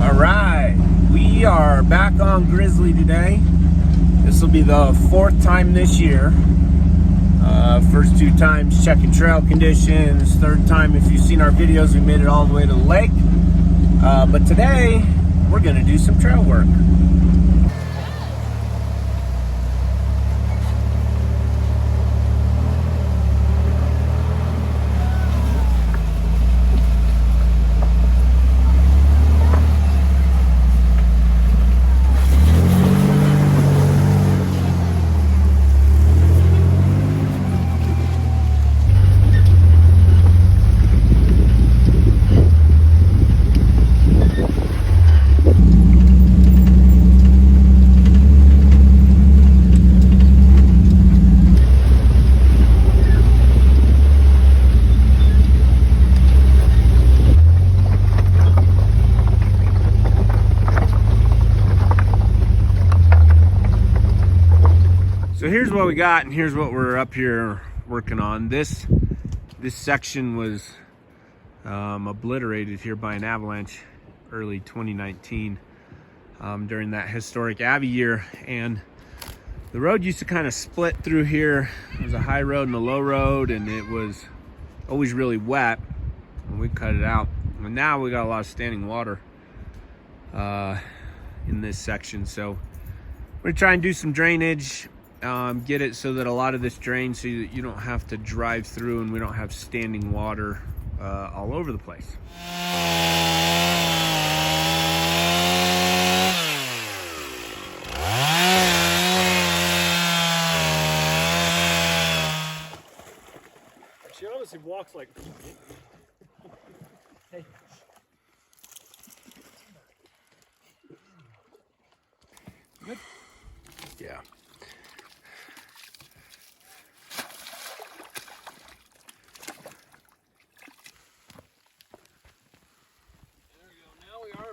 All right, we are back on Grizzly today. This will be the fourth time this year. First two times checking trail conditions. Third time, if you've seen our videos, we made it all the way to the lake. But today, we're gonna do some trail work. So here's what we got, and here's what we're up here working on. This section was obliterated here by an avalanche early 2019 during that historic Abbey year, and the road used to kind of split through here. There was a high road and a low road, and it was always really wet when we cut it out. And now we got a lot of standing water in this section, so we're gonna try and do some drainage. Get it so that a lot of this drains so that you don't have to drive through and we don't have standing water all over the place. She obviously walks like... Hey. Good? Yeah.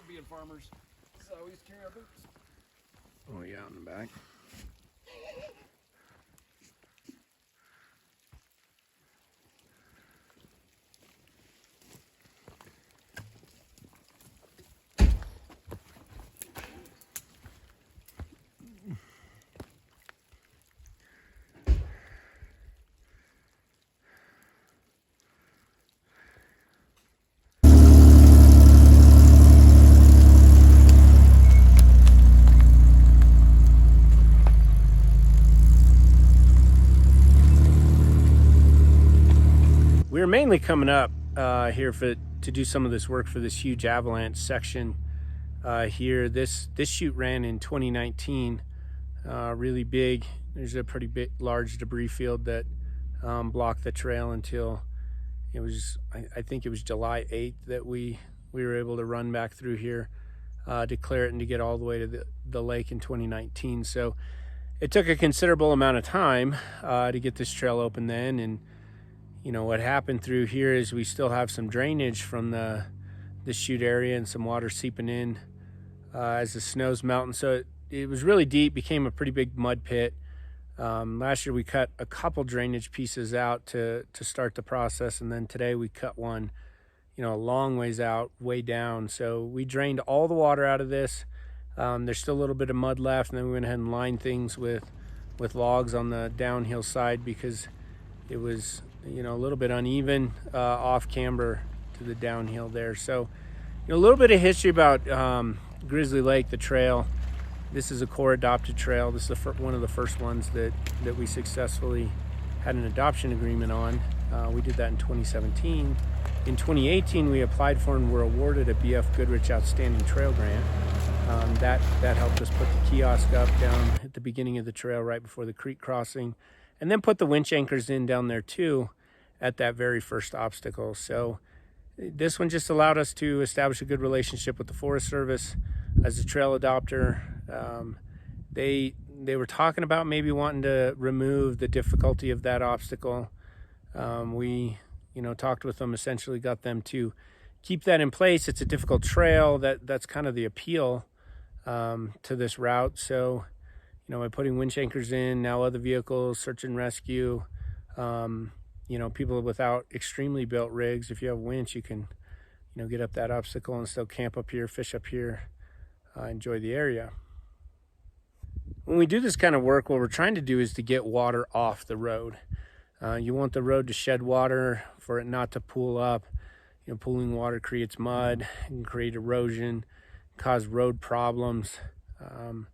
Being farmers, so we used to carry our boots. Oh yeah, on the back. We're mainly coming up here to do some of this work for this huge avalanche section here. This chute ran in 2019, really big. There's a pretty big, large debris field that blocked the trail until it was, I think it was July 8th that we were able to run back through here, to clear it and to get all the way to the lake in 2019. So it took a considerable amount of time to get this trail open then. And you know, what happened through here is we still have some drainage from the chute area and some water seeping in as the snow's melting. So it was really deep, became a pretty big mud pit. Last year we cut a couple drainage pieces out to start the process, and then today we cut one, you know, a long ways out, way down. So we drained all the water out of this. There's still a little bit of mud left, and then we went ahead and lined things with logs on the downhill side because it was, you know, a little bit uneven off camber to the downhill there. So, you know, a little bit of history about Grizzly Lake, the trail. This is a core adopted trail. This is one of the first ones that we successfully had an adoption agreement on. We did that in 2017. In 2018, we applied for and were awarded a BF Goodrich Outstanding Trail Grant. That helped us put the kiosk up down at the beginning of the trail right before the creek crossing, and then put the winch anchors in down there too at that very first obstacle. So this one just allowed us to establish a good relationship with the Forest Service as a trail adopter. They were talking about maybe wanting to remove the difficulty of that obstacle. We, you know, talked with them, essentially got them to keep that in place. It's a difficult trail. That's kind of the appeal to this route. So, you know, by putting winch anchors in, now other vehicles, search and rescue, you know, people without extremely built rigs, if you have winch, you can, get up that obstacle and still camp up here, fish up here, enjoy the area. When we do this kind of work, what we're trying to do is to get water off the road. You want the road to shed water, for it not to pool up. Pooling water creates mud, and create erosion, cause road problems. I'm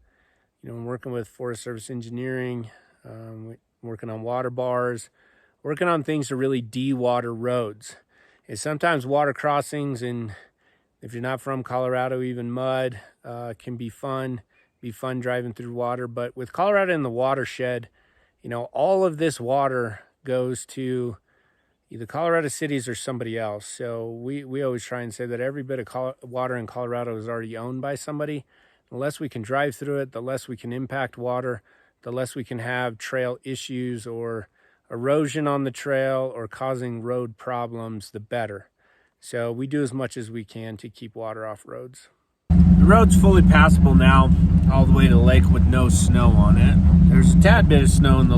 working with Forest Service engineering, working on water bars, working on things to really de-water roads. And sometimes water crossings, and if you're not from Colorado, even mud can be fun driving through water. But with Colorado in the watershed, all of this water goes to either Colorado cities or somebody else. So we always try and say that every bit of water in Colorado is already owned by somebody. The less we can drive through it, the less we can impact water, the less we can have trail issues or erosion on the trail or causing road problems, the better. So we do as much as we can to keep water off roads. The road's fully passable now, all the way to the lake with no snow on it. There's a tad bit of snow in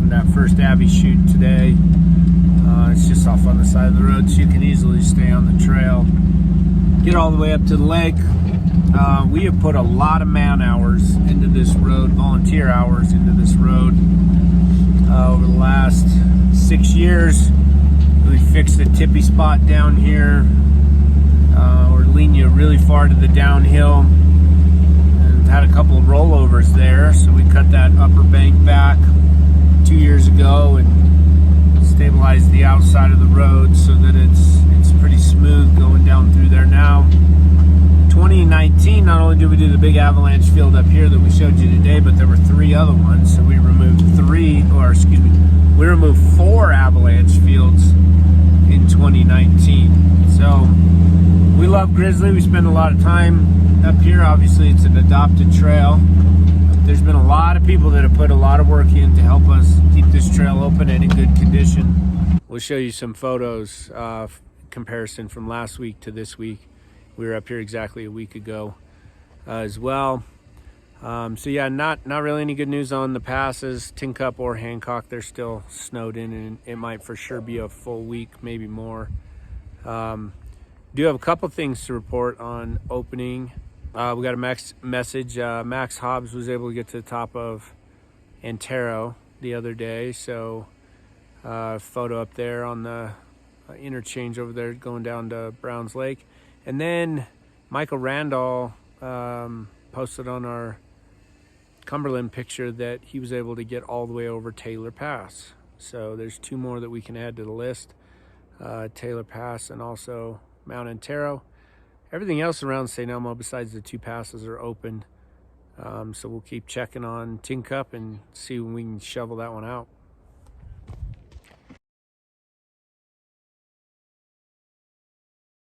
that first Abbey chute today. It's just off on the side of the road, so you can easily stay on the trail. Get all the way up to the lake. We have put a lot of man hours into this road, volunteer hours into this road over the last 6 years. We fixed a tippy spot down here. We're leaning you really far to the downhill. And had a couple of rollovers there, so we cut that upper bank back 2 years ago and stabilized the outside of the road so that it's pretty smooth going down through there now. 2019, not only did we do the big avalanche field up here that we showed you today, but there were 3 other ones. So we removed 4 avalanche fields in 2019. So we love Grizzly. We spend a lot of time up here. Obviously, it's an adopted trail. There's been a lot of people that have put a lot of work in to help us keep this trail open and in good condition. We'll show you some photos comparison from last week to this week. We were up here exactly a week ago as well. So yeah, not really any good news on the passes, Tincup or Hancock. They're still snowed in, and it might for sure be a full week, maybe more. Do have a couple things to report on opening. We got a message. Max Hobbs was able to get to the top of Antero the other day. So photo up there on the interchange over there going down to Browns Lake. And then Michael Randall posted on our Cumberland picture that he was able to get all the way over Taylor Pass. So there's 2 more that we can add to the list. Taylor Pass and also Mount Antero. Everything else around St. Elmo besides the 2 passes are open. So we'll keep checking on Tincup and see when we can shovel that one out.